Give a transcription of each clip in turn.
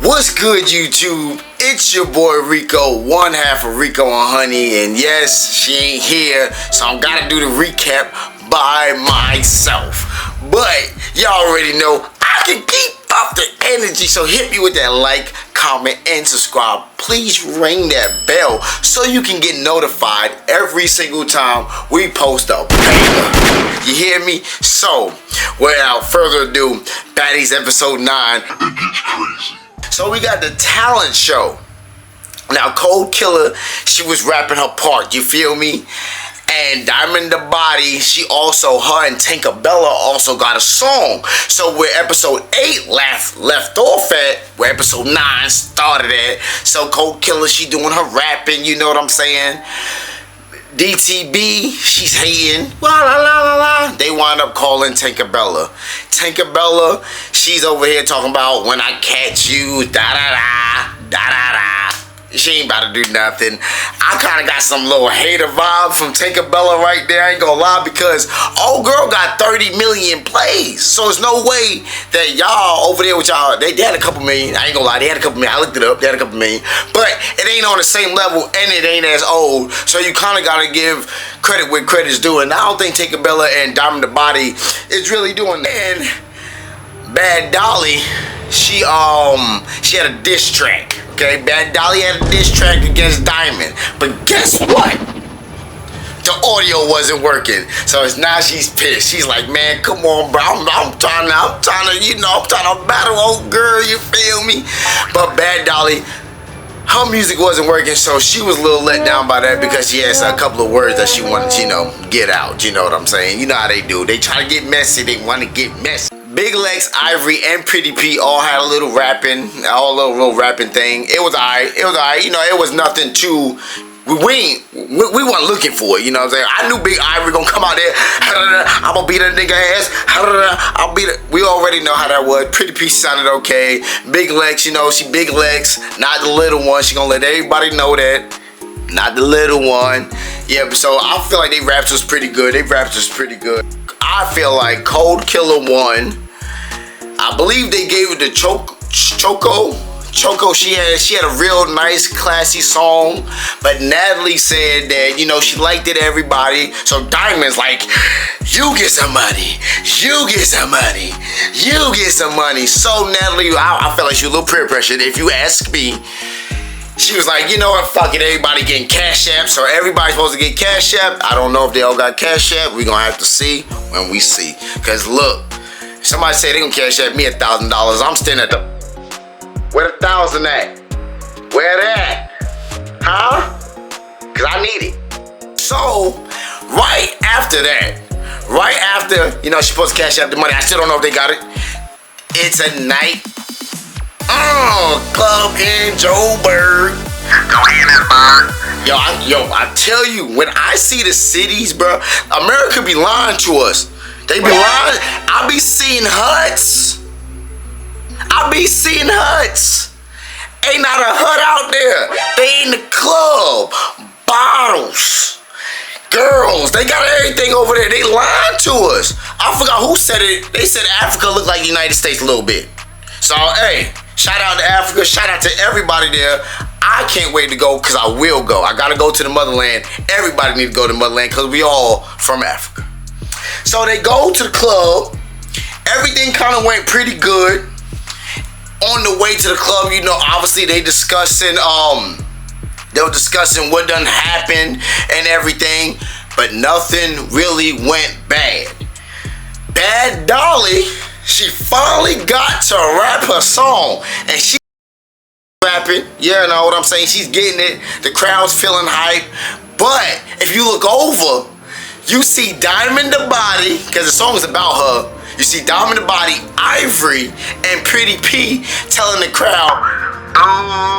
What's good, YouTube? It's your boy Rico, one half of Rico and Honey, and yes, she ain't here, so I'm gotta do the recap by myself. But y'all already know I can keep up the energy, so hit me with that like, comment, and subscribe. Please ring that bell so you can get notified every single time we post a banger. You hear me? So, without further ado, Baddies episode 9. It gets crazy. So we got the talent show. Now Cold Killer, she was rapping her part, you feel me? And Diamond the Body, her and Tinkerbella also got a song. So where episode 8 left off at, where episode 9 started at. So Cold Killer, she doing her rapping, you know what I'm saying? DTB, she's hating, la la la la la. They wind up calling Tinkerbella. Tinkerbella, she's over here talking about when I catch you, da da da, da da da. She ain't about to do nothing. I kind of got some little hater vibe from Tinkerbella right there. I ain't gonna lie, because old girl got 30 million plays. So there's no way that y'all over there with y'all, they had a couple million. I ain't gonna lie, they had a couple million. I looked it up, they had a couple million. But it ain't on the same level and it ain't as old. So you kind of gotta give credit where credit's due. And I don't think Tinkerbella and Diamond the Body is really doing that. And Bad Dolly, she had a diss track. Okay, Bad Dolly had a diss track against Diamond, but guess what? The audio wasn't working, so now she's pissed. She's like, man, come on, bro. I'm trying to battle old girl. You feel me? But Bad Dolly, her music wasn't working, so she was a little let down by that because she has a couple of words that she wanted to, get out. You know what I'm saying? You know how they do. They try to get messy. They want to get messy. Big Lex, Ivory, and Pretty P all had a little rapping, little rapping thing. It was alright. It was alright. It was nothing too. We weren't looking for it. You know what I'm saying? I knew Big Ivory gonna come out there. I'm gonna beat that nigga ass. I'll beat it. We already know how that was. Pretty P sounded okay. Big Lex, she Big Lex, not the little one. She gonna let everybody know that. Not the little one. Yeah, so I feel like they raps was pretty good. I feel like Cold Killer won. I believe they gave it to Choco. She had a real nice, classy song, but Natalie said that, she liked it, everybody. So Diamond's like, you get some money, you get some money, you get some money. So Natalie, I felt like she was a little peer pressured, if you ask me. She was like, you know what, fuck it, everybody getting Cash App, so everybody's supposed to get Cash App. I don't know if they all got Cash App. We're gonna have to see when we see. Cause look, somebody say they gonna Cash App me $1,000. I'm standing at the, where the 1,000 at? Where that? Huh? Cause I need it. So, right after that, she's supposed to Cash App the money. I still don't know if they got it. It's a night. Club in Johannesburg. I tell you, when I see the cities, bro, America be lying to us. They be lying. I be seeing huts. Ain't not a hut out there. They in the club. Bottles. Girls. They got everything over there. They lying to us. I forgot who said it. They said Africa looked like the United States a little bit. So, hey, shout out to Africa. Shout out to everybody there. I can't wait to go because I will go. I got to go to the motherland. Everybody need to go to the motherland because we all from Africa. So they go to the club. Everything kind of went pretty good. On the way to the club, obviously they were discussing what done happened and everything, but nothing really went bad. Bad Dolly, she finally got to rap her song, and she rapping, you know what I'm saying? She's getting it. The crowd's feeling hype. But if you look over, you see Diamond the Body, because the song is about her. You see Diamond the Body, Ivory, and Pretty P telling the crowd, oh,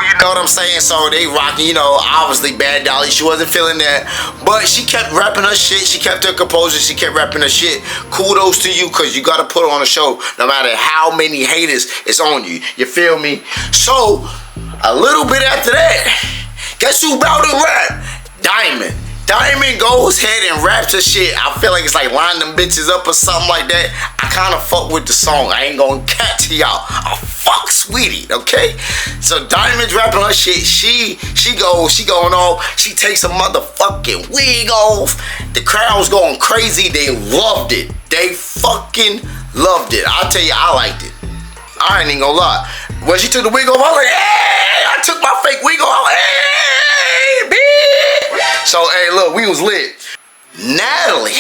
you know what I'm saying? So they rocking, obviously Bad Dolly, she wasn't feeling that. But she kept rapping her shit. She kept her composure. She kept rapping her shit. Kudos to you, because you got to put on a show no matter how many haters is on you. You feel me? So, a little bit after that, guess who about to rap? Diamond. Diamond goes ahead and raps her shit. I feel like it's like line them bitches up or something like that. I kind of fuck with the song. I ain't gonna cat to y'all. I fuck Sweetie, okay? So Diamond's rapping her shit. She going off. She takes a motherfucking wig off. The crowd's going crazy. They loved it. They fucking loved it. I'll tell you, I liked it. I ain't even gonna lie. When she took the wig off, I was like, hey! I took my fake wig off. Hey, bitch! So, hey, look, we was lit. Natalie.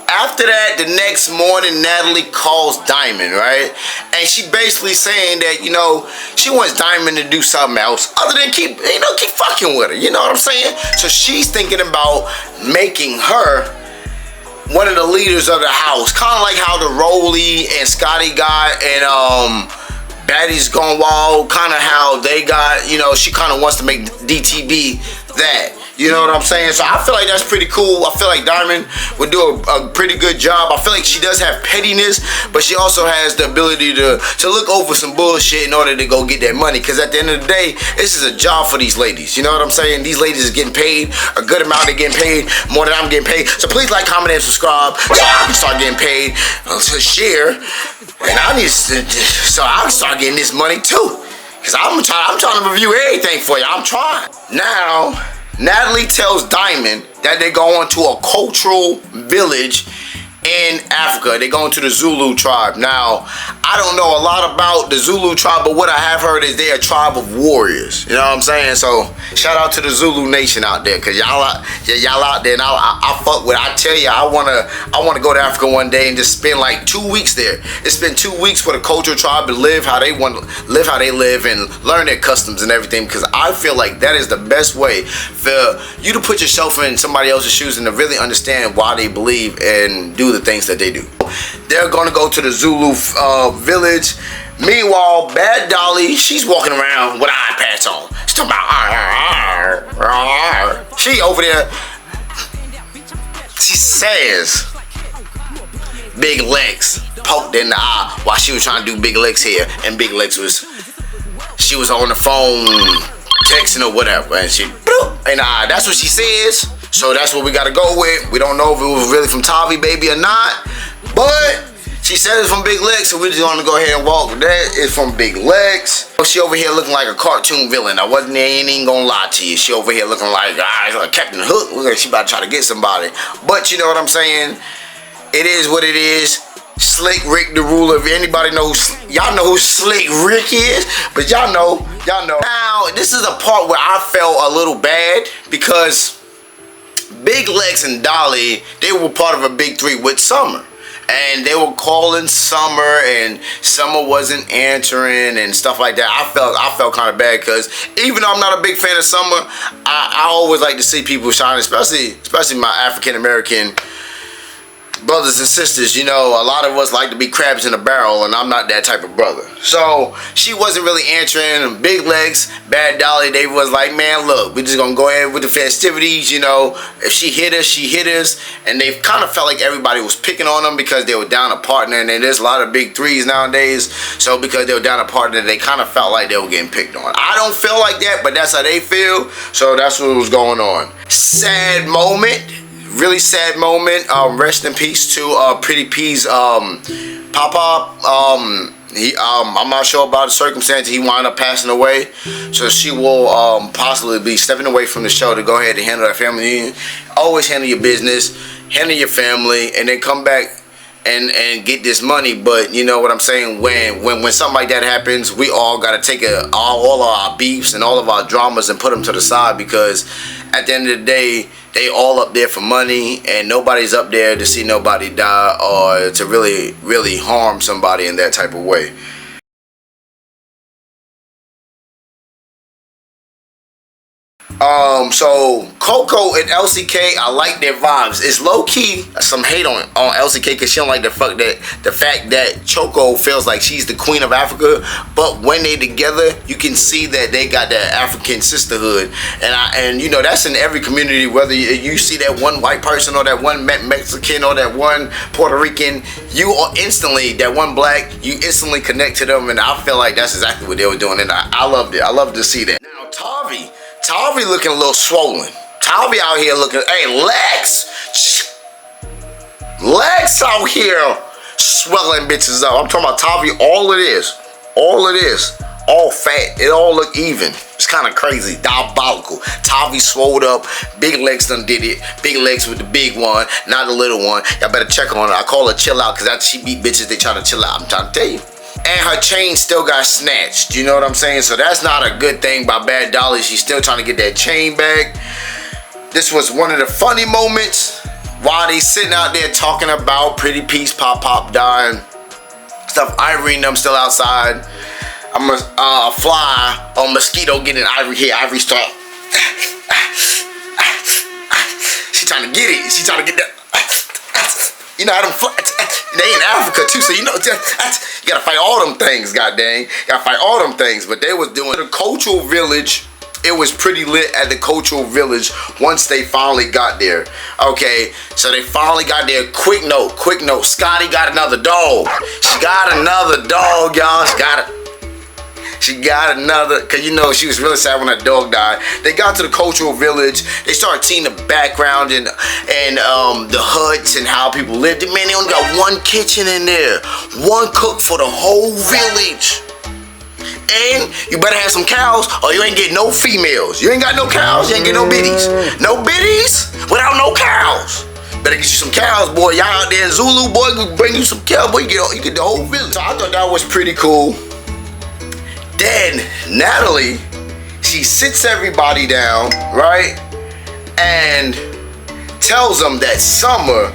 After that, the next morning, Natalie calls Diamond, right? And she basically saying that, you know, she wants Diamond to do something else other than keep fucking with her. You know what I'm saying? So she's thinking about making her one of the leaders of the house. Kind of like how the Rolly and Scottie got and Baddies Gone Wild. Kind of how they got, you know, she kind of wants to make DTB that. You know what I'm saying? So I feel like that's pretty cool. I feel like Diamond would do a pretty good job. I feel like she does have pettiness, but she also has the ability to look over some bullshit in order to go get that money. Because at the end of the day, this is a job for these ladies. You know what I'm saying? These ladies are getting paid a good amount. They're getting paid more than I'm getting paid. So please like, comment, and subscribe so I can start getting paid to share. And I need so I can start getting this money too. Because I'm trying to review everything for you. I'm trying. Now, Natalie tells Diamond that they're going to a cultural village in Africa. They're going to the Zulu tribe. Now, I don't know a lot about the Zulu tribe, but what I have heard is they're a tribe of warriors. You know what I'm saying? So, shout out to the Zulu nation out there, because y'all out there, and I fuck with it. I tell you, I wanna go to Africa one day and just spend like 2 weeks there. It's been 2 weeks for the cultural tribe to live how they live and learn their customs and everything, because I feel like that is the best way for you to put yourself in somebody else's shoes and to really understand why they believe and do the things that they do. They're gonna go to the Zulu village. Meanwhile, Bad Dolly, she's walking around with an Eyepatch on. She's talking about she over there. She says Big Legs poked in the eye while she was trying to do Big Legs here, and Big Legs she was on the phone texting or whatever, and she in the eye. That's what she says. So that's what we gotta go with. We don't know if it was really from Tavi Baby or not, but she said it's from Big Legs, so we're just gonna go ahead and walk with that. It's from Big Legs. She over here looking like a cartoon villain. I ain't even gonna lie to you. She over here looking like Captain Hook. Look like she about to try to get somebody. But you know what I'm saying? It is what it is. Slick Rick the ruler. If anybody knows, y'all know who Slick Rick is, but y'all know. Now, this is a part where I felt a little bad because Big Legs and Dolly, they were part of a big three with Summer. And they were calling Summer, and Summer wasn't answering and stuff like that. I felt kind of bad because even though I'm not a big fan of Summer, I always like to see people shine, especially my African American brothers and sisters. You know, a lot of us like to be crabs in a barrel, and I'm not that type of brother. So she wasn't really answering. Big Legs, Bad Dolly, they was like, man, look, we're just gonna go ahead with the festivities. You know, if she hit us, she hit us. And they kind of felt like everybody was picking on them because they were down a partner, and there's a lot of big threes nowadays. So because they were down a partner, they kind of felt like they were getting picked on. I don't feel like that, but that's how they feel. So that's what was going on. Sad moment. Really sad moment. Rest in peace to Pretty P's Papa. I'm not sure about the circumstance. He wound up passing away, so she will possibly be stepping away from the show to go ahead and handle her family union. Always handle your business, handle your family, and then come back and get this money. But you know what I'm saying? When something like that happens, we all gotta take all of our beefs and all of our dramas and put them to the side, because at the end of the day, they all up there for money, and nobody's up there to see nobody die or to really harm somebody in that type of way. So Coco and LCK, I like their vibes. It's low key some hate on LCK because she don't like the fact that Choco feels like she's the queen of Africa. But when they together, you can see that they got that African sisterhood, and you know that's in every community. Whether you see that one white person or that one Mexican or that one Puerto Rican, you are instantly, that one black, you instantly connect to them, and I feel like that's exactly what they were doing, and I loved it. I love to see that. Now Tavi looking a little swollen. Tavi out here looking. Hey, Lex out here swelling bitches up. I'm talking about Tavi. All it is, all fat. It all look even. It's kind of crazy, diabolical. Tavi swole up. Big Lex done did it. Big Lex with the big one, not the little one. Y'all better check on her. I call her chill out because after she beat bitches, they try to chill out. I'm trying to tell you. And her chain still got snatched. You know what I'm saying? So that's not a good thing by Bad Dolly. She's still trying to get that chain back. This was one of the funny moments while they sitting out there talking about Pretty Peace, Pop dying. Stuff. Ivory and them still outside. I'm a fly or mosquito getting Ivory here. Ivory start. She trying to get it. She trying to get that. You know how them fly. They in Africa too, so you know you gotta fight all them things. God dang, you gotta fight all them things. But they was doing the cultural village. It was pretty lit at the cultural village once they finally got there. Okay, so they finally got there. Quick note. Scottie got another dog. She got another dog, y'all. She got another, because you know she was really sad when her dog died. They got to the cultural village. They started seeing the background and the huts and how people lived. Man, they only got one kitchen in there. One cook for the whole village. And you better have some cows or you ain't get no females. You ain't got no cows, you ain't get no biddies. No biddies without no cows. Better get you some cows, boy. Y'all out there in Zulu, boy, we bring you some cows, boy. You get the whole village. So I thought that was pretty cool. Then Natalie, she sits everybody down, right? And tells them that summer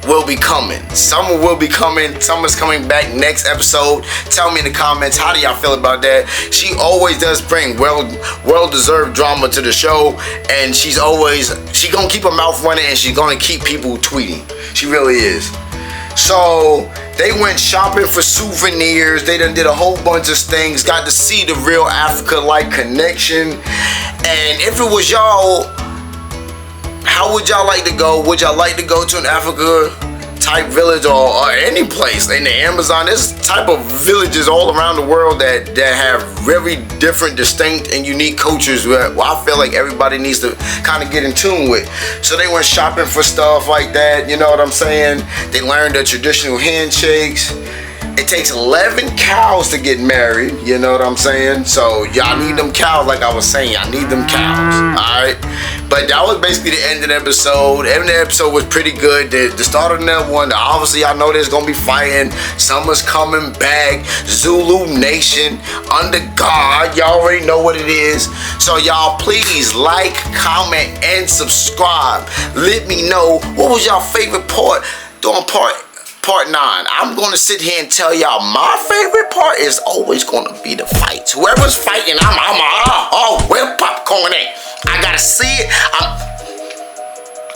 will be coming. Summer will be coming. Summer's coming back next episode. Tell me in the comments, how do y'all feel about that? She always does bring well-deserved drama to the show, and she gonna keep her mouth running, and she's gonna keep people tweeting. She really is. So they went shopping for souvenirs. They done did a whole bunch of things. Got to see the real Africa-like connection. And if it was y'all, how would y'all like to go? Would y'all like to go to an Africa type village or any place in the Amazon? There's type of villages all around the world that have very different, distinct, and unique cultures where I feel like everybody needs to kind of get in tune with. So they went shopping for stuff like that, you know what I'm saying? They learned the traditional handshakes. It takes 11 cows to get married, you know what I'm saying? So y'all need them cows, like I was saying, I need them cows, alright? But that was basically the end of the episode. The end of the episode was pretty good. The start of that one, obviously I know there's gonna be fighting. Summer's coming back. Zulu Nation, under God. Y'all already know what it is. So y'all please like, comment, and subscribe. Let me know what was y'all favorite part during part 9. I'm gonna sit here and tell y'all my favorite part is always gonna be the fights. Whoever's fighting, I'm where popcorn at? I gotta see it.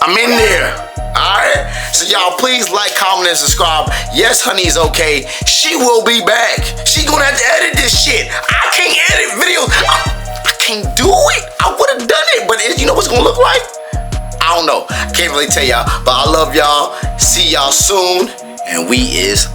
I'm in there. Alright? So y'all please like, comment, and subscribe. Yes, honey's okay. She will be back. She gonna have to edit this shit. I can't edit videos. I can't do it. I would have done it, but you know what's gonna look like? I don't know. I can't really tell y'all. But I love y'all. See y'all soon. And we is